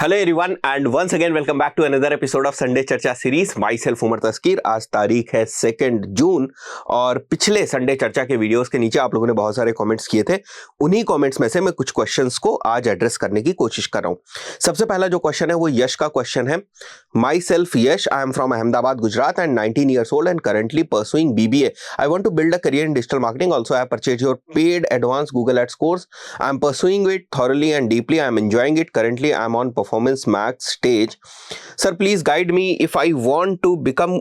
Hello everyone and once again welcome back to another episode of Sunday चर्चा series. माई सेल्फ उमर तस्कीर। आज तारीख है 2 जून और पिछले संडे चर्चा के वीडियोस के नीचे आप लोगों ने बहुत सारे कमेंट्स किए थे। उन्हीं कमेंट्स में से मैं कुछ क्वेश्चंस को आज एड्रेस करने की कोशिश कर रहा हूं। सबसे पहला जो क्वेश्चन है वो यश का क्वेश्चन है। My self Yash, I am from Ahmedabad Gujarat and 19 years old and currently pursuing BBA. I want to build a career in digital marketing. Also, I have purchased your paid advanced Google Ads course. I am pursuing it thoroughly and deeply. I am enjoying it. Currently, I am on Performance Max stage. Sir, please guide me. If I want to become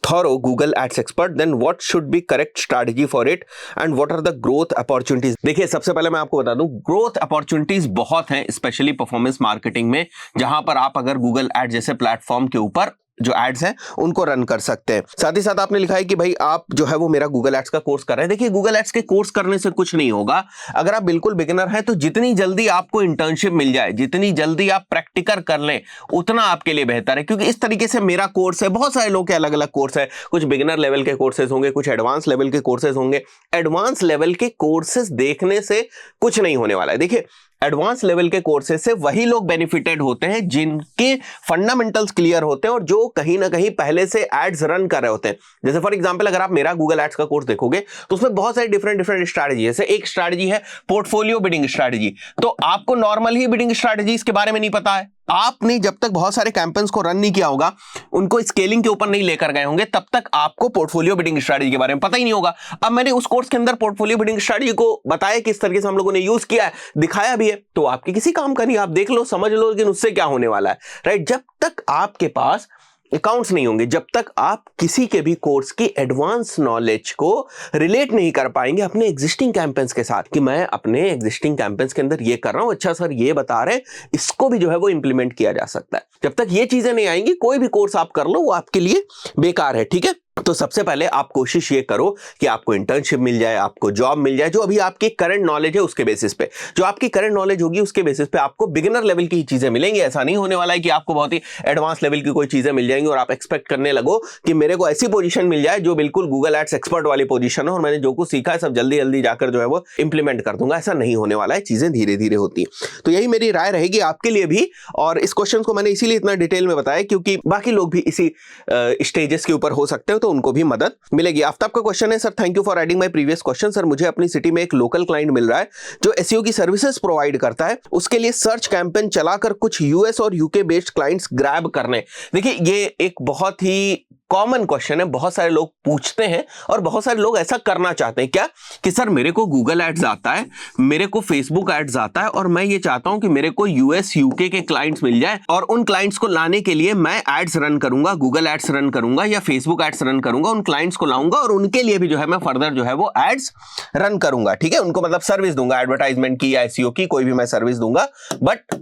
thorough Google Ads expert, then what should be correct strategy for it and what are the growth opportunities? देखिए, सबसे पहले मैं आपको बता दूं, growth opportunities बहुत हैं, specially performance marketing में, जहां पर आप अगर गूगल एड जैसे प्लेटफॉर्म के ऊपर जो एड्स हैं उनको रन कर सकते हैं। साथ ही साथ आपने लिखा है कि भाई आप जो है वो मेरा गूगल एड्स का कोर्स कर रहे हैं। देखिए, गूगल एड्स के कोर्स करने से कुछ नहीं होगा। अगर आप बिल्कुल बिगिनर हैं तो जितनी जल्दी आपको इंटर्नशिप मिल जाए, जितनी जल्दी आप प्रैक्टिकल कर लें, उतना आपके लिए बेहतर है। क्योंकि इस तरीके से मेरा कोर्स है, बहुत सारे लोगों के अलग अलग कोर्स है। कुछ बिगिनर लेवल के कोर्सेज होंगे, कुछ एडवांस लेवल के कोर्सेज होंगे। एडवांस लेवल के कोर्सेज देखने से कुछ नहीं होने वाला है। देखिए, एडवांस लेवल के कोर्सेज से वही लोग बेनिफिटेड होते हैं जिनके फंडामेंटल्स क्लियर होते हैं और जो कहीं ना कहीं पहले से एड्स रन कर रहे होते हैं। जैसे फॉर एग्जांपल, अगर आप मेरा गूगल एड्स का कोर्स देखोगे तो उसमें बहुत सारी डिफरेंट स्ट्रैटेजी है। जैसे एक स्ट्रैटेजी है पोर्टफोलियो बिडिंग स्ट्रैटेजी। तो आपको नॉर्मल ही बिडिंग स्ट्रैटेजीज के बारे में नहीं पता है, आपने जब तक बहुत सारे कैंपेन्स को रन नहीं किया होगा, उनको स्केलिंग के ऊपर नहीं लेकर गए होंगे, तब तक आपको पोर्टफोलियो बिडिंग स्ट्रैटेजी के बारे में पता ही नहीं होगा। अब मैंने उस कोर्स के अंदर पोर्टफोलियो बिडिंग स्ट्रैटेजी को बताया किस तरीके से हम लोगों ने यूज किया है, दिखाया भी है, तो आपके किसी काम का नहीं। आप देख लो, समझ लो, लेकिन उससे क्या होने वाला है, राइट? जब तक आपके पास अकाउंट्स नहीं होंगे, जब तक आप किसी के भी कोर्स की एडवांस नॉलेज को रिलेट नहीं कर पाएंगे अपने एग्जिस्टिंग कैंपेन्स के साथ, कि मैं अपने एग्जिस्टिंग कैंपेन्स के अंदर ये कर रहा हूं, अच्छा सर ये बता रहे हैं, इसको भी जो है वो इंप्लीमेंट किया जा सकता है। जब तक ये चीजें नहीं आएंगी, कोई भी कोर्स आप कर लो वो आपके लिए बेकार है, ठीक है? तो सबसे पहले आप कोशिश ये करो कि आपको इंटर्नशिप मिल जाए, आपको जॉब मिल जाए, जो अभी आपकी करंट नॉलेज है उसके बेसिस पे। जो आपकी करंट नॉलेज होगी उसके बेसिस पे आपको बिगिनर लेवल की चीजें मिलेंगी। ऐसा नहीं होने वाला है कि आपको बहुत ही एडवांस लेवल की कोई चीजें मिल जाएंगी और आप एक्सपेक्ट करने लगो कि मेरे को ऐसी पोजीशन मिल जाए जो बिल्कुल गूगल एड्स एक्सपर्ट वाली पोजीशन है और मैंने जो कुछ सीखा है सब जल्दी जल्दी जाकर जो है वो इंप्लीमेंट कर दूंगा। ऐसा नहीं होने वाला है, चीजें धीरे धीरे होती है। तो यही मेरी राय रहेगी आपके लिए भी। और इस क्वेश्चन को मैंने इसीलिए इतना डिटेल में बताया क्योंकि बाकी लोग भी इसी स्टेजेस के ऊपर हो सकते हो, तो उनको भी मदद मिलेगी। आफ्ताब का क्वेश्चन है, sir thank you for adding my previous question. Sir, मुझे अपनी सिटी में एक लोकल क्लाइंट मिल रहा है जो एसईओ की सर्विसेज प्रोवाइड करता है। उसके लिए सर्च कैंपेन चलाकर कुछ यूएस और यूके बेस्ड क्लाइंट्स ग्रैब करने। देखिए, ये एक बहुत ही कॉमन क्वेश्चन है, बहुत सारे लोग पूछते हैं और बहुत सारे लोग ऐसा करना चाहते हैं। क्या कि सर मेरे को गूगल एड्स आता है, मेरे को फेसबुक एड्स आता है और मैं ये चाहता हूं कि मेरे को यूएस यूके के क्लाइंट्स मिल जाए और उन क्लाइंट्स को लाने के लिए मैं एड्स रन करूंगा, गूगल एड्स रन करूंगा या फेसबुक एड्स रन करूंगा, उन क्लाइंट्स को लाऊंगा और उनके लिए भी जो है मैं फर्दर जो है वो एड्स रन करूंगा, ठीक है? उनको मतलब सर्विस दूंगा, एडवर्टाइजमेंट की या एसईओ की, कोई भी मैं सर्विस दूंगा, बट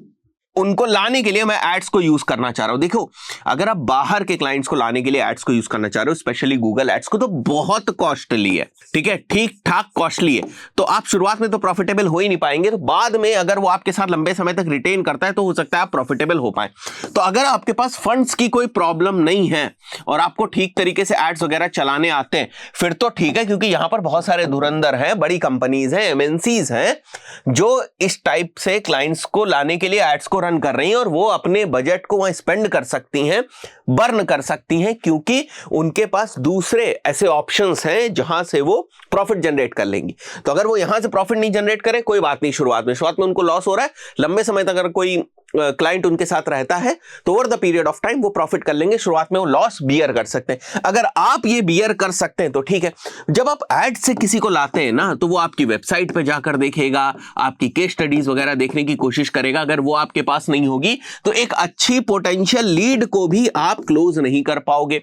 उनको लाने के लिए मैं एड्स को यूज करना चाह रहा हूं। देखो, अगर आप बाहर के क्लाइंट्स को लाने के लिए एड्स को यूज करना चाह रहे हो, स्पेशली गूगल एड्स को, तो बहुत कॉस्टली है, ठीक है? ठीक ठाक कॉस्टली है। तो आप शुरुआत में तो प्रॉफिटेबल हो ही नहीं पाएंगे, तो बाद में अगर वो आपके साथ लंबे समय तक रिटेन करता है तो हो सकता है आप प्रॉफिटेबल हो पाए। तो अगर आपके पास फंड्स की कोई प्रॉब्लम नहीं है और आपको ठीक तरीके से एड्स वगैरह चलाने आते हैं, फिर तो ठीक है, क्योंकि यहां पर बहुत सारे धुरंधर हैं, बड़ी कंपनीज हैं, एमएनसीज हैं, जो इस टाइप से क्लाइंट्स को लाने के लिए एड्स को रन कर रही हैं और वो अपने बजट को वहां स्पेंड कर सकती हैं, बर्न कर सकती हैं, क्योंकि उनके पास दूसरे ऐसे ऑप्शंस हैं जहां से वो प्रॉफिट जनरेट कर लेंगी। तो अगर वो यहां से प्रॉफिट नहीं जनरेट करे, कोई बात नहीं, शुरुआत में उनको लॉस हो रहा है, लंबे समय तक अगर कोई क्लाइंट उनके साथ रहता है तो over the period of time वो प्रॉफिट कर लेंगे। शुरुआत में वो लॉस बियर कर सकते हैं। अगर आप ये बियर कर सकते हैं तो ठीक है। जब आप एड से किसी को लाते हैं ना, तो वो आपकी वेबसाइट पे जाकर देखेगा, आपकी केस स्टडीज वगैरह देखने की कोशिश करेगा। अगर वो आपके पास नहीं होगी तो एक अच्छी पोटेंशियल लीड को भी आप क्लोज नहीं कर पाओगे।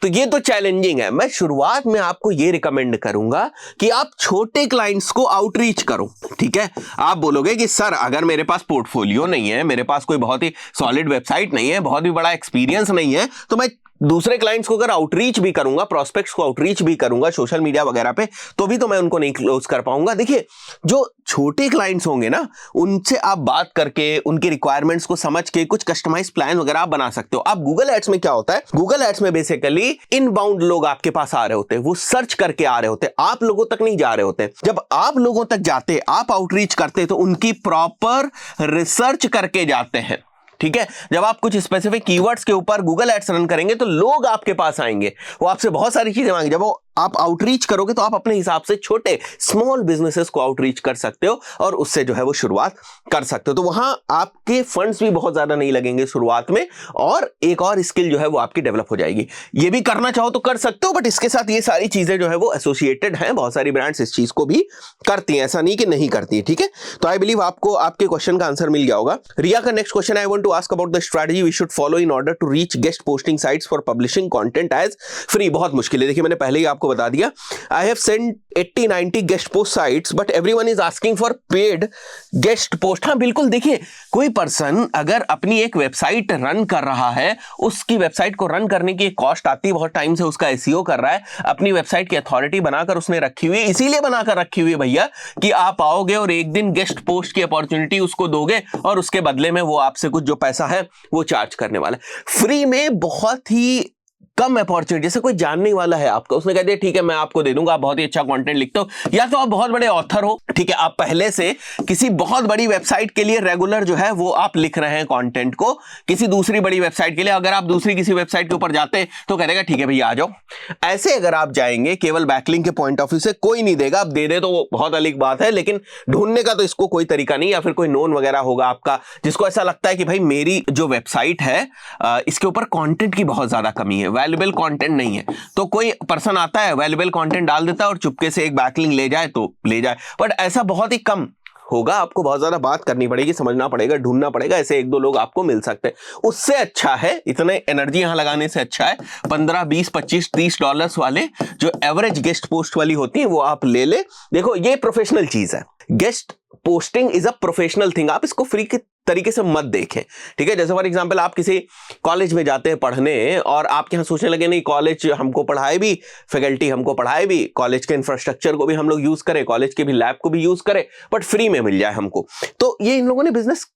तो ये तो चैलेंजिंग है। मैं शुरुआत में आपको ये रिकमेंड करूंगा कि आप छोटे क्लाइंट्स को आउटरीच करो, ठीक है? आप बोलोगे कि सर अगर मेरे पास पोर्टफोलियो नहीं है, मेरे पास कोई बहुत ही सॉलिड वेबसाइट नहीं है, बहुत ही बड़ा एक्सपीरियंस नहीं है, तो मैं दूसरे क्लाइंट्स को अगर आउटरीच भी करूंगा, प्रोस्पेक्ट्स को आउटरीच भी करूंगा सोशल मीडिया वगैरह पे, तो भी तो मैं उनको नहीं क्लोज कर पाऊंगा। देखिए, जो छोटे क्लाइंट्स होंगे ना, उनसे आप बात करके, उनकी रिक्वायरमेंट्स को समझ के कुछ कस्टमाइज प्लान वगैरह आप बना सकते हो। आप गूगल एड्स में क्या होता है, गूगल एड्स में बेसिकली इनबाउंड लोग आपके पास आ रहे होते हैं, वो सर्च करके आ रहे होते हैं, आप लोगों तक नहीं जा रहे होते। जब आप लोगों तक जाते, आप आउटरीच करते, तो उनकी प्रॉपर रिसर्च करके जाते हैं, ठीक है, जब आप कुछ स्पेसिफिक कीवर्ड्स के ऊपर गूगल एड्स रन करेंगे तो लोग आपके पास आएंगे, वो आपसे बहुत सारी चीजें मांगेंगे। जब वो आप आउटरीच करोगे तो आप अपने हिसाब से छोटे स्मॉल बिजनेसेस को आउटरीच कर सकते हो और उससे जो है वो शुरुआत कर सकते हो। तो वहां आपके फंड्स भी बहुत ज्यादा नहीं लगेंगे शुरुआत में, और एक और स्किल जो है वो आपकी डेवलप हो जाएगी। ये भी करना चाहो तो कर सकते हो, बट इसके साथ ये सारी चीजें जो है वो एसोसिएटेड हैं। बहुत सारी ब्रांड्स इस चीज को भी करती हैं, ऐसा नहीं कि नहीं करती है, ठीक है। तो आई बिलीव आपको आपके क्वेश्चन का आंसर मिल गया होगा। रिया का next question, I want to ask about the strategy we should follow in order to reach guest posting sites for publishing content as free. बहुत मुश्किल है, देखिए मैंने पहले ही आपको बता दिया। I have sent 80-90 guest post sites, but everyone is asking for paid guest post। हाँ बिल्कुल, देखिए कोई पर्सन अगर अपनी एक वेबसाइट रन कर रहा है, उसकी वेबसाइट को रन करने की एक कॉस्ट आती है, बहुत टाइम से उसका एसईओ कर रहा है, अपनी वेबसाइट की अथॉरिटी बनाकर उसने रखी हुई है, इसीलिए बनाकर रखी हुई है भैया कि आप आओगे और एक दिन गेस्ट पोस्ट की अपॉर्चुनिटी उसको दोगे और उसके बदले में वो आपसे कुछ जो पैसा है वो चार्ज करने वाला है। फ्री में बहुत ही कम अपॉर्चुनिटी, जैसे कोई जानने वाला है आपका, उसने कह दिया ठीक है मैं आपको दे दूंगा, आप बहुत ही अच्छा कंटेंट लिखते हो, या तो आप बहुत बड़े ऑथर हो, ठीक है, आप पहले से किसी बहुत बड़ी वेबसाइट के लिए रेगुलर जो है वो आप लिख रहे हैं कंटेंट को, किसी दूसरी बड़ी वेबसाइट के लिए, अगर आप दूसरी किसी वेबसाइट के ऊपर जाते तो कहेगा ठीक है भैया आ जाओ। ऐसे अगर आप जाएंगे केवल बैकलिंक के पॉइंट ऑफ व्यू से, कोई नहीं देगा, आप दे दे तो वो बहुत अलग बात है, लेकिन ढूंढने का तो इसको कोई तरीका नहीं, या फिर कोई नोन वगैरह होगा आपका जिसको ऐसा लगता है कि भाई मेरी जो वेबसाइट है इसके ऊपर कंटेंट की बहुत ज्यादा कमी है, वैल्यूएबल कंटेंट नहीं है, तो कोई पर्सन आता है वैल्यूएबल कंटेंट डाल देता है और चुपके से एक बैकलिंक ले जाए तो ले जाए, बट ऐसा बहुत ही कम होगा। आपको बहुत ज्यादा बात करनी पड़ेगी, समझना पड़ेगा, ढूंढना पड़ेगा, ऐसे एक दो लोग आपको मिल सकते हैं। उससे अच्छा है, इतने एनर्जी यहां लगाने से अच्छा है 15, 20, 25, 30 डॉलर्स वाले जो एवरेज गेस्ट पोस्ट वाली होती है वो आप ले ले। देखो ये प्रोफेशनल चीज है, guest posting is a professional thing, आप इसको फ्री के तरीके से मत देखें, ठीक है। जैसे फॉर एग्जांपल आप किसी कॉलेज में जाते हैं पढ़ने और आप यहां सोचने लगे नहीं कॉलेज हमको पढ़ाए भी, फैकल्टी हमको पढ़ाए भी, कॉलेज के इंफ्रास्ट्रक्चर को भी हम लोग यूज करें, कॉलेज के भी लैब को भी यूज करें, बट फ्री में मिल जाए हमको, तो ये इन लोगों ने बिजनेस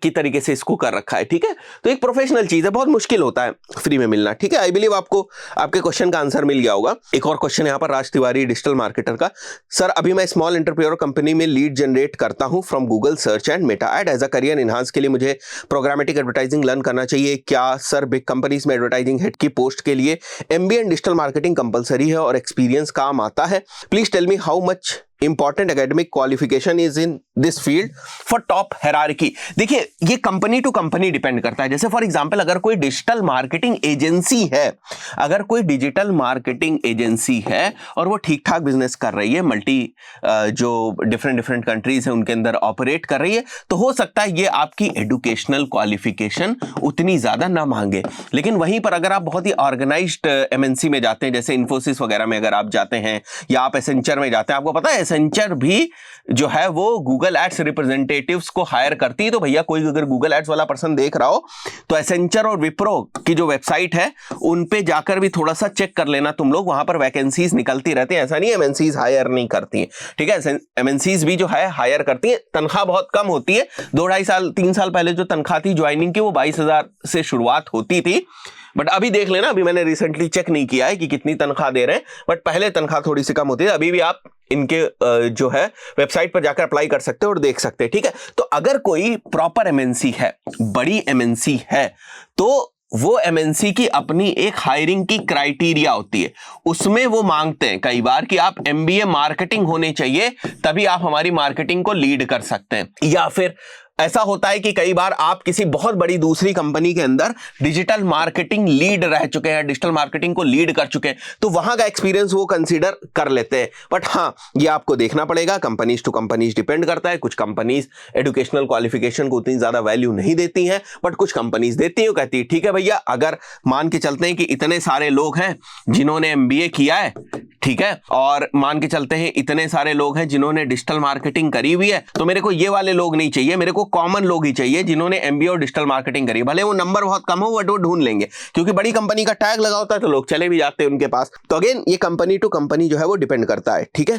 की तरीके से इसको कर रखा है, ठीक है। तो एक प्रोफेशनल चीज है, बहुत मुश्किल होता है फ्री में मिलना, ठीक है। आई बिलीव आपको आपके क्वेश्चन का आंसर मिल गया होगा। एक और क्वेश्चन यहां पर राज तिवारी डिजिटल मार्केटर का, सर अभी मैं स्मॉल एंटरप्रेन्योर कंपनी में लीड जनरेट करता हूं from Google search and Meta ad, as a career enhance के लिए मुझे प्रोग्रामेटिक एडवर्टाइजिंग लर्न करना चाहिए क्या सर? बिग कंपनीज में एडवर्टाइजिंग हेड की पोस्ट के लिए MBA in digital marketing compulsory है और एक्सपीरियंस काम आता है? Please tell me how much important academic qualification is in this field for top hierarchy. देखिए ये कंपनी टू कंपनी डिपेंड करता है। जैसे फॉर एग्जांपल अगर कोई डिजिटल मार्केटिंग एजेंसी है, अगर कोई डिजिटल मार्केटिंग एजेंसी है और वो ठीक ठाक बिजनेस कर रही है, मल्टी जो डिफरेंट कंट्रीज है उनके अंदर ऑपरेट कर रही है, तो हो सकता है ये आपकी एजुकेशनल क्वालिफिकेशन उतनी ज्यादा ना मांगे। लेकिन वहीं पर अगर आप बहुत ही ऑर्गेनाइज्ड एमएनसी में जाते हैं, जैसे इन्फोसिस वगैरह में अगर आप जाते हैं या आप एसेंचर में जाते हैं, आपको पता है एसेंचर भी जो है वो गूगल एड्स रिप्रेजेंटेटिव्स को हायर करती है। तो भैया कोई अगर गूगल एड्स वाला पर्सन देख रहा हो तो एसेंचर और विप्रो की जो वेबसाइट है उन पे जाकर भी थोड़ा सा चेक कर लेना तुम लोग, वहां पर वैकेंसीज निकलती रहती है, ऐसा नहीं एमएनसीज हायर नहीं करती है, ठीक है। एमएनसीज भी जो है हायर करती है, तनख्वाह बहुत कम होती है, 2-2.5 साल 3 साल पहले जो तनख्वाह थी ज्वाइनिंग की वो 22,000 से शुरुआत होती थी, बट अभी देख लेना, अभी मैंने रिसेंटली चेक नहीं किया है कि कितनी तनख्वाह दे रहे हैं, बट पहले तनख्वाह थोड़ी सी कम होती है। अभी भी आप इनके जो है वेबसाइट पर जाकर अप्लाई कर सकते हो और देख सकते हैं, ठीक है। तो अगर कोई प्रॉपर एमएनसी है, बड़ी एमएनसी है, तो वो एमएनसी की अपनी एक हायरिंग की क्राइटेरिया होती है, उसमें वो मांगते हैं कई बार कि आप एमबीए मार्केटिंग होने चाहिए तभी आप हमारी मार्केटिंग को लीड कर सकते हैं। या फिर ऐसा होता है कि कई बार आप किसी बहुत बड़ी दूसरी कंपनी के अंदर डिजिटल मार्केटिंग लीड रह चुके हैं, डिजिटल मार्केटिंग को लीड कर चुके हैं, तो वहां का एक्सपीरियंस वो कंसीडर कर लेते हैं। बट हाँ, ये आपको देखना पड़ेगा, कंपनीज टू कंपनीज डिपेंड करता है। कुछ कंपनीज एजुकेशनल क्वालिफिकेशन को उतनी ज्यादा वैल्यू नहीं देती हैं, बट कुछ कंपनीज देती हैं, कहती है ठीक है भैया, अगर मान के चलते हैं कि इतने सारे लोग हैं जिन्होंने एमबीए किया है, ठीक है, और मान के चलते हैं इतने सारे लोग हैं जिन्होंने डिजिटल मार्केटिंग करी हुई है, तो मेरे को ये वाले लोग नहीं चाहिए, मेरे को कॉमन लोग ही चाहिए जिन्होंने एमबीए और डिजिटल मार्केटिंग करी। भले वो नंबर बहुत कम हो, बट वो ढूंढ लेंगे, क्योंकि बड़ी कंपनी का टैग लगा होता है तो लोग चले भी जाते हैं उनके पास। तो अगेन ये कंपनी टू कंपनी जो है वो डिपेंड करता है, ठीक है।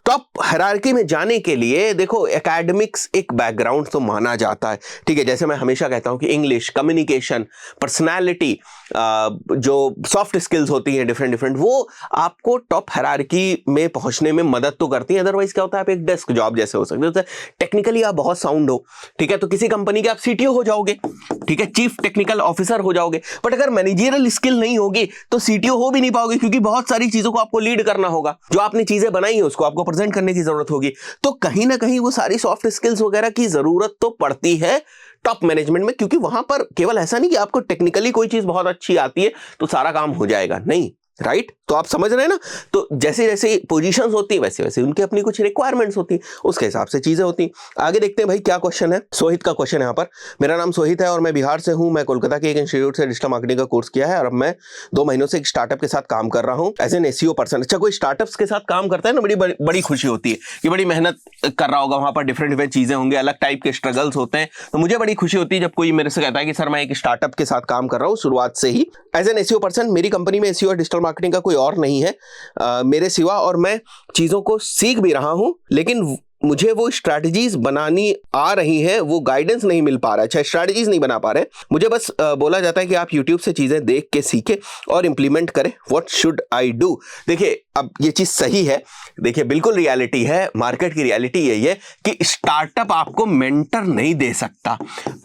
टॉप हायरार्की में जाने के लिए देखो एकेडमिक्स एक बैकग्राउंड तो माना जाता है, ठीक है। जैसे मैं हमेशा कहता हूं कि इंग्लिश, कम्युनिकेशन, पर्सनैलिटी, जो सॉफ्ट स्किल्स होती हैं डिफरेंट डिफरेंट, वो आपको टॉप हायरार्की में पहुंचने में मदद तो करती हैं। अदरवाइज क्या होता है, आप एक डेस्क जॉब जैसे हो सकते हो, टेक्निकली आप बहुत साउंड हो, ठीक है, तो किसी कंपनी के आप सीटीओ हो जाओगे, ठीक है, चीफ टेक्निकल ऑफिसर हो जाओगे। बट अगर मैनेजरियल स्किल नहीं होगी तो सीटीओ हो भी नहीं पाओगे, क्योंकि बहुत सारी चीजों को आपको लीड करना होगा, जो आपने चीजें बनाई है उसको आपको प्रेजेंट करने की जरूरत होगी। तो कहीं ना कहीं वो सारी सॉफ्ट स्किल्स वगैरह की जरूरत तो पड़ती है टॉप मैनेजमेंट में, क्योंकि वहां पर केवल ऐसा नहीं कि आपको टेक्निकली कोई चीज बहुत अच्छी आती है तो सारा काम हो जाएगा, नहीं, राइट? तो आप समझ रहे हैं ना? तो जैसे जैसे पोजीशंस होती है वैसे वैसे उनकी अपनी कुछ रिक्वायरमेंट्स होती है, उसके हिसाब से चीजें होती हैं। आगे देखते हैं भाई क्या क्वेश्चन है। सोहित का क्वेश्चन है यहाँ पर, मेरा नाम सोहित है और मैं बिहार से हूँ। मैं कोलकाता के एक इंस्टीट्यूट से डिजिटल मार्केटिंग का कोर्स किया है और अब मैं 2 महीनों से एक स्टार्टअप के साथ काम कर रहा हूँ एज एन एसईओ पर्सन। अच्छा, कोई स्टार्टअप्स के साथ काम करता है ना, बड़ी खुशी होती है कि बड़ी मेहनत कर रहा होगा, वहां पर डिफरेंट डिफरेंट चीजें होंगी, अलग टाइप के स्ट्रगल्स होते हैं। तो मुझे बड़ी खुशी होती है जब कोई मेरे से कहता है कि सर मैं एक स्टार्टअप के साथ काम कर रहा हूँ शुरुआत से ही एज एन एसईओ पर्सन। मेरी कंपनी में एसईओ और डिजिटल मार्केटिंग का कोई और नहीं है मेरे सिवा, और मैं चीजों को सीख भी रहा हूं, लेकिन मुझे वो स्ट्रैटेजीज बनानी आ रही हैं, वो गाइडेंस नहीं मिल पा रहा है, अच्छा स्ट्रैटेजीज नहीं बना पा रहे। मुझे बस बोला जाता है कि आप यूट्यूब से चीजें देख के सीखें और इंप्लीमेंट करें। What should I do? देखिए, अब ये चीज सही है, देखिए बिल्कुल रियलिटी है, मार्केट की रियलिटी यही है कि स्टार्टअप आपको मेंटर नहीं दे सकता।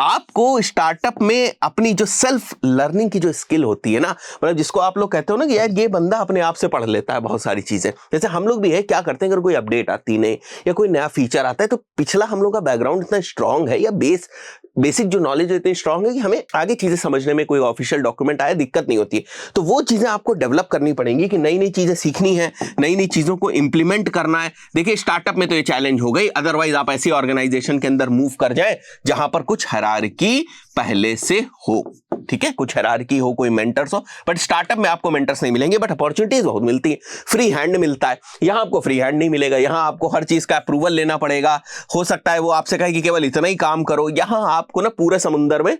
आपको स्टार्टअप में अपनी जो सेल्फ लर्निंग की जो स्किल होती है ना, मतलब जिसको आप लोग कहते हो ना कि यार ये बंदा अपने आप से पढ़ लेता है बहुत सारी चीजें, जैसे हम लोग भी है, क्या करते हैं, अगर कोई अपडेट आती नहीं या कोई नया फीचर आता है तो पिछला हम लोग का बैकग्राउंड इतना स्ट्रांग है या बेसिक जो नॉलेज इतनी स्ट्रांग है कि हमें आगे चीजें समझने में कोई ऑफिशियल डॉक्यूमेंट आए दिक्कत नहीं होती है। तो वो चीजें आपको डेवलप करनी पड़ेंगी कि नई नई चीजें सीखनी है, नई नई चीजों को इंप्लीमेंट करना है। देखिए स्टार्टअप में तो ये चैलेंज हो गई, अदरवाइज आप ऐसी ऑर्गेनाइजेशन के अंदर मूव कर जाए जहां पर कुछ हायरार्की पहले से हो, ठीक है, कुछ हायरार्की हो, कोई मेंटर्स हो। बट स्टार्टअप में आपको मेंटर्स नहीं मिलेंगे, बट अपॉर्चुनिटीज बहुत मिलती है, फ्री हैंड मिलता है। यहां आपको फ्री हैंड नहीं मिलेगा, यहां आपको हर चीज का अप्रूवल लेना पड़ेगा। हो सकता है वो आपसे कहे कि केवल इतना ही काम करो, यहां आपको ना पूरे समुद्र में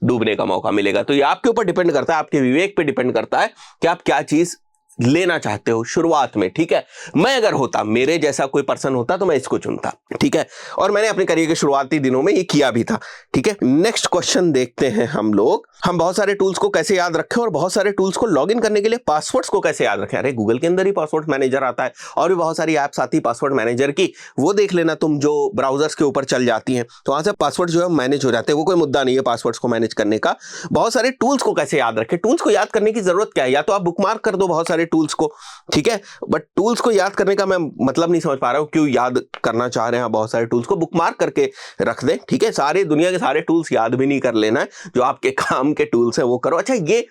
डूबने का मौका मिलेगा। तो ये आपके ऊपर डिपेंड करता है, आपके विवेक पे डिपेंड करता है कि आप क्या चीज लेना चाहते हो शुरुआत में, ठीक है। मैं अगर होता, मेरे जैसा कोई पर्सन होता तो मैं इसको चुनता, ठीक है, और मैंने अपने करियर के शुरुआती दिनों में ये किया भी था, ठीक है। नेक्स्ट क्वेश्चन देखते हैं हम लोग, हम बहुत सारे टूल्स को कैसे याद रखें और बहुत सारे टूल्स को लॉगिन करने के लिए पासवर्ड्स को कैसे याद रखें। अरे गूगल के अंदर ही पासवर्ड मैनेजर आता है और भी बहुत सारी ऐप्स आती है पासवर्ड मैनेजर की, वो देख लेना तुम, जो ब्राउजर्स के ऊपर चल जाती हैं, तो वहां से पासवर्ड जो है मैनेज हो जाते हैं, वो कोई मुद्दा नहीं है पासवर्ड्स को मैनेज करने का। बहुत सारे टूल्स को कैसे याद रखें, टूल्स को याद करने की जरूरत क्या है, या तो आप बुकमार्क कर दो बहुत सारे टूल्स को, ठीक है, बट टूल्स को याद करने का मैं मतलब नहीं समझ पा रहा हूं, क्यों याद करना चाह रहे हैं बहुत सारे टूल्स को, बुकमार्क करके रख दें, ठीक है। सारे दुनिया के सारे टूल्स याद भी नहीं कर लेना है, जो आपके काम के टूल्स हैं वो करो। अच्छा, ये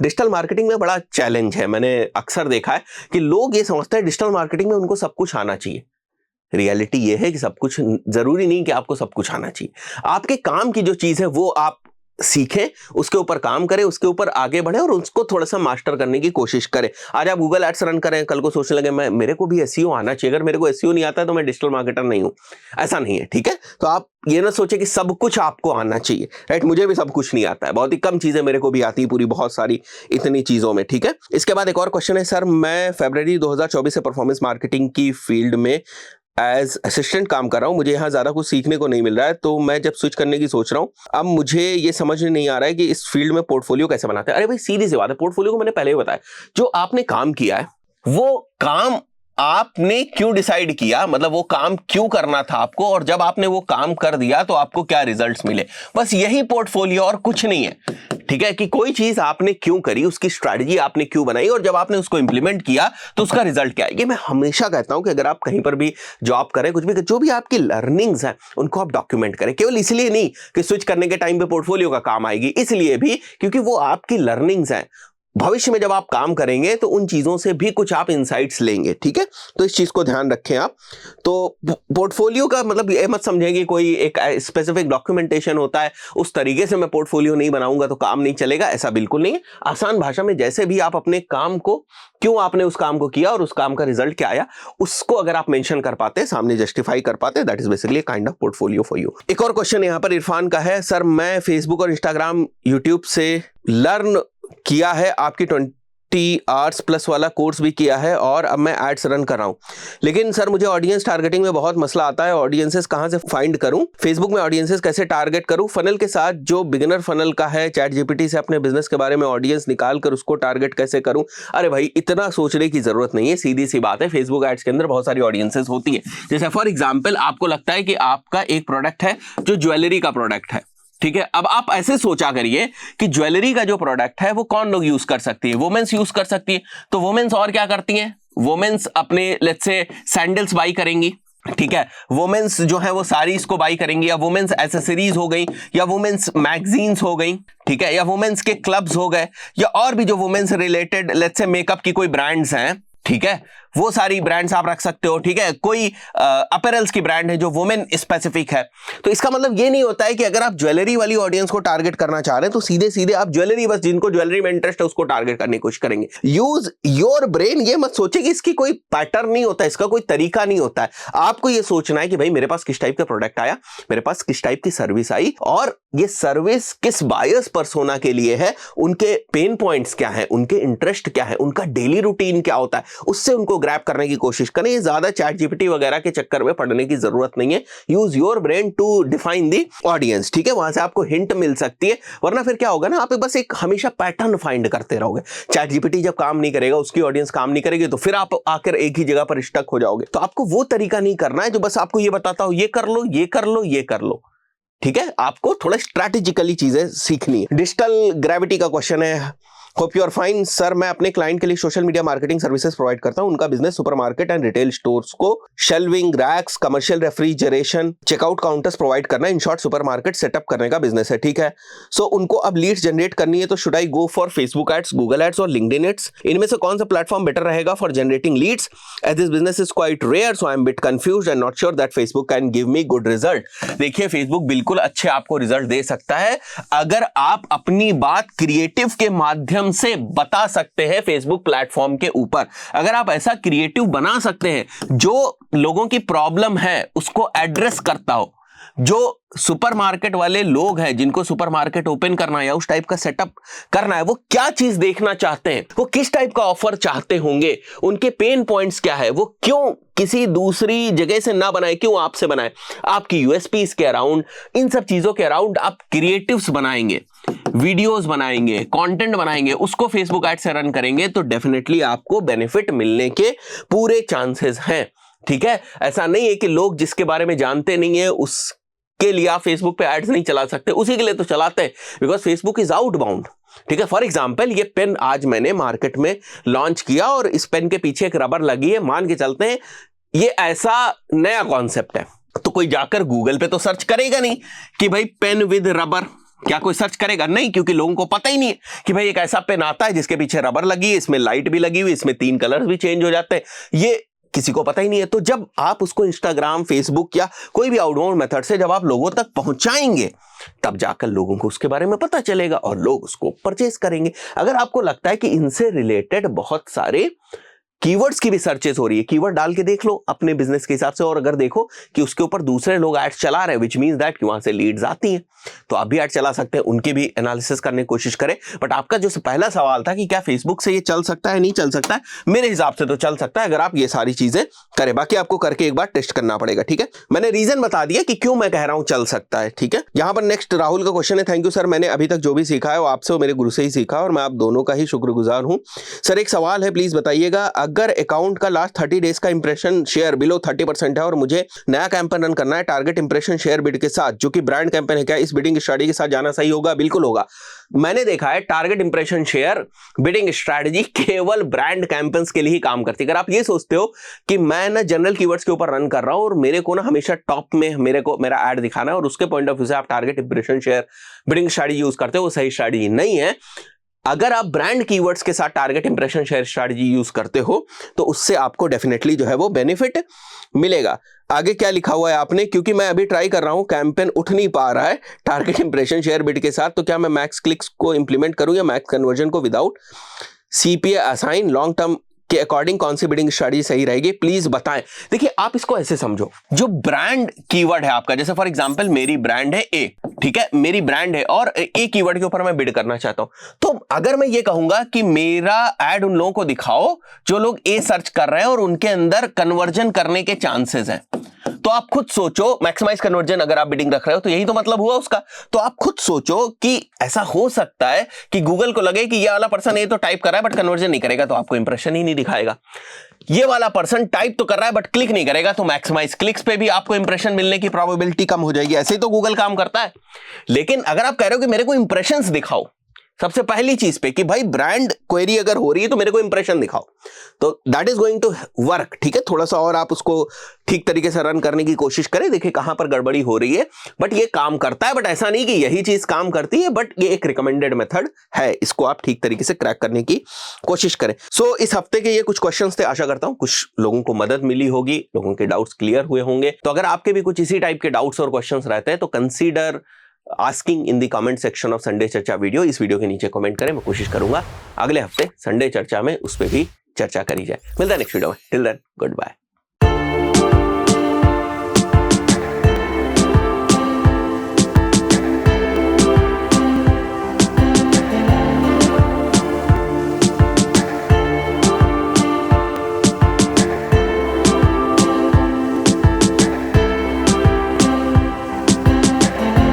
डिजिटल मार्केटिंग में बड़ा चैलेंज है, मैंने अक्सर देखा है कि लोग ये समझते हैं डिजिटल मार्केटिंग में उनको सब कुछ आना चाहिए। रियलिटी ये है कि सब कुछ जरूरी नहीं कि आपको सब कुछ आना चाहिए। आपके काम की जो चीज है वो आप सीखें, उसके ऊपर काम करें, उसके ऊपर आगे बढ़े और उसको थोड़ा सा मास्टर करने की कोशिश करें। आज आप गूगल एड्स रन करें, कल को सोचने लगे मेरे को भी एसईओ आना चाहिए, अगर मेरे को एसईओ नहीं आता है तो मैं डिजिटल मार्केटर नहीं हूं, ऐसा नहीं है, ठीक है। तो आप ये ना सोचे कि सब कुछ आपको आना चाहिए, राइट। मुझे भी सब कुछ नहीं आता है, बहुत ही कम चीजें मेरे को भी आती है, पूरी बहुत सारी इतनी चीजों में, ठीक है। इसके बाद एक और क्वेश्चन है, सर मैं फरवरी 2024 से परफॉर्मेंस मार्केटिंग की फील्ड में एज असिस्टेंट काम कर रहा हूँ, मुझे यहाँ ज्यादा कुछ सीखने को नहीं मिल रहा है, तो मैं जब स्विच करने की सोच रहा हूँ, अब मुझे ये समझ में नहीं आ रहा है कि इस फील्ड में पोर्टफोलियो कैसे बनाते हैं। अरे भाई सीधी सी बात है, पोर्टफोलियो को मैंने पहले ही बताया, जो आपने काम किया है वो काम आपने क्यों डिसाइड किया, मतलब वो काम क्यों करना था आपको, और जब आपने वो काम कर दिया तो आपको क्या रिजल्ट्स मिले, बस यही पोर्टफोलियो, और कुछ नहीं है, ठीक है। कि कोई चीज आपने क्यों करी, उसकी स्ट्रैटेजी आपने क्यों बनाई, और जब आपने उसको इंप्लीमेंट किया तो उसका रिजल्ट क्या है। ये मैं हमेशा कहता हूं कि अगर आप कहीं पर भी जॉब करें, कुछ भी, जो भी आपकी लर्निंग्स हैं उनको आप डॉक्यूमेंट करें। केवल इसलिए नहीं कि स्विच करने के टाइम पे पोर्टफोलियो का काम आएगी, इसलिए भी क्योंकि वो आपकी लर्निंग्स हैं, भविष्य में जब आप काम करेंगे तो उन चीजों से भी कुछ आप इंसाइट्स लेंगे, ठीक है। तो इस चीज को ध्यान रखें आप। तो पोर्टफोलियो का मतलब ये मत समझें कि कोई एक स्पेसिफिक डॉक्यूमेंटेशन होता है, उस तरीके से मैं पोर्टफोलियो नहीं बनाऊंगा तो काम नहीं चलेगा, ऐसा बिल्कुल नहीं है। आसान भाषा में जैसे भी आप अपने काम को, क्यों आपने उस काम को किया और उस काम का रिजल्ट क्या आया, उसको अगर आप मेंशन कर पाते, सामने जस्टिफाई कर पाते, that is basically kind of portfolio for you. एक और क्वेश्चन यहाँ पर इरफान का है, सर मैं फेसबुक और इंस्टाग्राम यूट्यूब से लर्न किया है आपकी आवर्स प्लस वाला कोर्स भी किया है और अब मैं एड्स रन कर रहा हूं, लेकिन सर मुझे ऑडियंस टारगेटिंग में बहुत मसला आता है। ऑडियंसेस कहां से फाइंड करूं, फेसबुक में ऑडियंसेस कैसे टारगेट करूं, फनल के साथ जो बिगिनर फनल का है चैट जीपीटी से अपने बिजनेस के बारे में ऑडियंस निकाल कर उसको टारगेट कैसे करूं। अरे भाई इतना सोचने की जरूरत नहीं है, सीधी सी बात है, फेसबुक एड्स के अंदर बहुत सारी ऑडियंसेस होती है। जैसे फॉर एग्जाम्पल आपको लगता है कि आपका एक प्रोडक्ट है जो ज्वेलरी का प्रोडक्ट है, ठीक है। अब आप ऐसे सोचा करिए कि ज्वेलरी का जो प्रोडक्ट है वो कौन लोग यूज कर सकती है, वुमेन्स यूज कर सकती है। तो वुमेन्स और क्या करती हैं, वुमेन्स अपने लेट्स से सैंडल्स बाई करेंगी, ठीक है। वुमेन्स जो है वो साड़ीज को बाई करेंगी, या वुमेन्स एसेसरीज हो गई, या वुमेन्स मैगजीन्स हो गई, ठीक है, या वुमेन्स के क्लब्स हो गए, या और भी जो वुमेन्स रिलेटेड लेट्स से मेकअप की कोई ब्रांड्स हैं, ठीक है, वो सारी ब्रांड्स आप रख सकते हो, ठीक है। कोई अपैरल्स की ब्रांड है जो वुमेन स्पेसिफिक है। तो इसका मतलब ये नहीं होता है कि अगर आप ज्वेलरी वाली ऑडियंस को टारगेट करना चाह रहे हैं तो सीधे सीधे आप ज्वेलरी, बस जिनको ज्वेलरी में इंटरेस्ट है उसको टारगेट करने की कोशिश करेंगे। यूज योर ब्रेन, ये मत सोचिए कि इसकी कोई पैटर्न नहीं होता है, इसका कोई तरीका नहीं होता है। आपको ये सोचना है कि भाई मेरे पास किस टाइप का प्रोडक्ट आया, मेरे पास किस टाइप की सर्विस आई, और ये सर्विस किस बायर्स पर्सोना के लिए है, उनके पेन पॉइंट्स क्या है, उनके इंटरेस्ट क्या है, उनका डेली रूटीन क्या होता है, उससे उनको ग्रैब करने की कोशिश करें। ये ज्यादा चैट जीपीटी वगैरह के चक्कर में पढ़ने की जरूरत नहीं है। Use your brain to define the audience, ठीक है। वहां से आपको हिंट मिल सकती है, वरना फिर क्या होगा ना, आप बस एक हमेशा पैटर्न फाइंड करते रहोगे। चैट जीपीटी जब काम नहीं करेगा, उसकी ऑडियंस काम नहीं करेगी, तो फिर आप आकर एक ही जगह पर स्टक हो जाओगे। तो आपको वो तरीका नहीं करना है जो बस आपको ये बताता हो ये कर लो, ये कर लो, ये कर लो, ठीक है। आपको थोड़ा स्ट्रैटेजिकली चीजें सीखनी है। डिजिटल ग्रेविटी का क्वेश्चन है, hope you are fine sir, मैं अपने क्लाइंट के लिए social media marketing services provide करता हूं। उनका business supermarket and retail stores को shelving, racks, commercial refrigeration, checkout counters provide करना, इन शॉर्ट सुपरमार्केट सेटअप करने का बिजनेस है, ठीक है। सो उनको अब लीड्स जनरेट करनी है, तो should I go for Facebook ads, Google ads और लिंक्डइन एड्स? इनमें से कौन सा प्लेटफॉर्म बेटर रहेगा for generating leads? As this business is quite rare, so I am bit confused and not sure that Facebook can give me good result. देखिए Facebook बिल्कुल अच्छे आपको रिजल्ट दे सकता है अगर आप अपनी बात क्रिएटिव के माध्यम से बता सकते हैं फेसबुक प्लेटफॉर्म के ऊपर। अगर आप ऐसा क्रिएटिव बना सकते हैं जो लोगों की प्रॉब्लम है उसको एड्रेस करता हो, जो सुपरमार्केट वाले लोग हैं जिनको सुपरमार्केट ओपन करना है या उस टाइप का सेटअप करना है, वो क्या चीज देखना चाहते हैं, वो किस टाइप का ऑफर चाहते होंगे, उनके पेन पॉइंट्स क्या है, वो क्यों किसी दूसरी जगह से ना बनाए, क्यों आपसे बनाए, आपकी यूएसपीज के अराउंड, इन सब चीजों के अराउंड आप क्रिएटिव्स बनाएंगे, वीडियोस बनाएंगे, कंटेंट बनाएंगे, उसको फेसबुक एड से रन करेंगे, तो डेफिनेटली आपको बेनिफिट मिलने के पूरे चांसेस हैं, ठीक है। ऐसा नहीं है कि लोग जिसके बारे में जानते नहीं है उसके लिए आप फेसबुक पे एड्स नहीं चला सकते, उसी के लिए तो चलाते हैं, बिकॉज फेसबुक इज आउटबाउंड, ठीक है। फॉर एग्जाम्पल ये पेन आज मैंने मार्केट में लॉन्च किया और इस पेन के पीछे एक रबर लगी है, मान के चलते हैं ये ऐसा नया कॉन्सेप्ट है, तो कोई जाकर गूगल पे तो सर्च करेगा नहीं कि भाई पेन विद रबर, क्या कोई सर्च करेगा? नहीं, क्योंकि लोगों को पता ही नहीं है कि भाई एक ऐसा पेन आता है जिसके पीछे रबर लगी है, इसमें लाइट भी लगी हुई, इसमें 3 कलर्स भी चेंज हो जाते हैं, ये किसी को पता ही नहीं है। तो जब आप उसको इंस्टाग्राम, फेसबुक या कोई भी आउटबाउंड मेथड से जब आप लोगों तक पहुंचाएंगे, तब जाकर लोगों को उसके बारे में पता चलेगा और लोग उसको परचेस करेंगे। अगर आपको लगता है कि इनसे रिलेटेड बहुत सारे कीवर्ड्स की भी सर्चेस हो रही है, कीवर्ड डाल के देख लो अपने बिजनेस के हिसाब से, और अगर देखो कि उसके ऊपर दूसरे लोग एड्स चला रहे हैं, विच मींस दैट कि वहां से लीड्स आती हैं, तो आप भी एड चला सकते हैं, उनकी भी एनालिसिस करने की कोशिश करें। बट आपका जो पहला सवाल था कि क्या फेसबुक से ये चल सकता है, नहीं चल सकता है, मेरे हिसाब से तो चल सकता है अगर आप ये सारी चीजें करें। बाकी आपको करके एक बार टेस्ट करना पड़ेगा, ठीक है। मैंने रीजन बता दिया कि क्यों मैं कह रहा हूं चल सकता है, ठीक है। यहां पर नेक्स्ट राहुल का क्वेश्चन है, थैंक यू सर, मैंने अभी तक जो भी सीखा है वो आपसे और मेरे गुरु से ही सीखा और मैं आप दोनों का ही शुक्रगुजार हूं। सर एक सवाल है, प्लीज बताइएगा, अगर अकाउंट लास्ट 30 डेज का इंप्रेशन शेयर बिलो 30% है और मुझे नया कैंपेन रन करना है टारगेट इंप्रेशन शेयर बिड के साथ, जो कि ब्रांड कैंपेन है, क्या इस बिडिंग स्ट्रेटजी के साथ जाना सही होगा? बिल्कुल होगा। मैंने देखा है target impression share bidding strategy केवल ब्रांड कैंपेन्स के लिए ही काम करती है। अगर आप ये सोचते हो कि मैं ना जनरल कीवर्ड्स के ऊपर रन कर रहा हूं और मेरे को ना हमेशा टॉप में मेरे को मेरा ऐड दिखाना है और उसके पॉइंट ऑफ व्यू से आप target impression share bidding strategy use करते हो, वो सही स्ट्रेटजी नहीं है। अगर आप ब्रांड कीवर्ड्स के साथ target impression share strategy use करते हो तो उससे आपको डेफिनेटली जो है वो बेनिफिट मिलेगा। आगे क्या लिखा हुआ है आपने, क्योंकि मैं अभी ट्राई कर रहा हूं, कैंपेन उठ नहीं पा रहा है टारगेट इंप्रेशन शेयर बिड के साथ, तो क्या मैं मैक्स क्लिक्स को इंप्लीमेंट करूं या मैक्स कन्वर्जन को without CPA assign long term कि अकॉर्डिंग कौन सी बिडिंग स्ट्रेटजी सही रहेगी, प्लीज बताएं। देखिए आप इसको ऐसे समझो, जो ब्रांड कीवर्ड है आपका, जैसे फॉर एग्जांपल मेरी ब्रांड है ए, ठीक है, मेरी ब्रांड है और ए कीवर्ड के ऊपर मैं बिड करना चाहता हूं, तो अगर मैं ये कहूंगा कि मेरा एड उन लोगों को दिखाओ जो लोग ए सर्च कर रहे हैं और उनके अंदर कन्वर्जन करने के चांसेस हैं, तो आप खुद सोचो, मैक्सिमाइज कन्वर्जन अगर आप बिडिंग रख रहे हो तो यही तो मतलब हुआ उसका। तो आप खुद सोचो कि ऐसा हो सकता है कि गूगल को लगे कि ये वाला पर्सन ये तो टाइप कर रहा है बट कन्वर्जन नहीं करेगा, तो आपको इंप्रेशन ही नहीं दिखाएगा। ये वाला पर्सन टाइप तो कर रहा है बट क्लिक नहीं करेगा, तो मैक्सिमाइज क्लिक्स पे भी आपको इंप्रेशन मिलने की प्रोबेबिलिटी कम हो जाएगी। ऐसे ही तो गूगल काम करता है। लेकिन अगर आप कह रहे हो कि मेरे को इंप्रेशंस दिखाओ, सबसे पहली चीज पे कि भाई ब्रांड क्वेरी अगर हो रही है तो मेरे को इंप्रेशन दिखाओ, तो that is going to work. ठीक है, थोड़ा सा और आप उसको ठीक तरीके से रन करने की कोशिश करें, देखिए कहां पर गड़बड़ी हो रही है, बट ये काम करता है। बट ऐसा नहीं कि यही चीज काम करती है, बट ये एक रिकमेंडेड मेथड है, इसको आप ठीक तरीके से क्रैक करने की कोशिश करें। सो इस हफ्ते के ये कुछ क्वेश्चंस थे, आशा करता हूं कुछ लोगों को मदद मिली होगी, लोगों के डाउट्स क्लियर हुए होंगे। तो अगर आपके भी कुछ इसी टाइप के डाउट्स और क्वेश्चंस रहते हैं तो consider asking in the comment section of Sunday चर्चा वीडियो। इस वीडियो के नीचे कमेंट करें, मैं कोशिश करूंगा अगले हफ्ते संडे चर्चा में उस पर भी चर्चा करी जाए। मिलता है नेक्स्ट वीडियो में, टिल देन गुड बाय।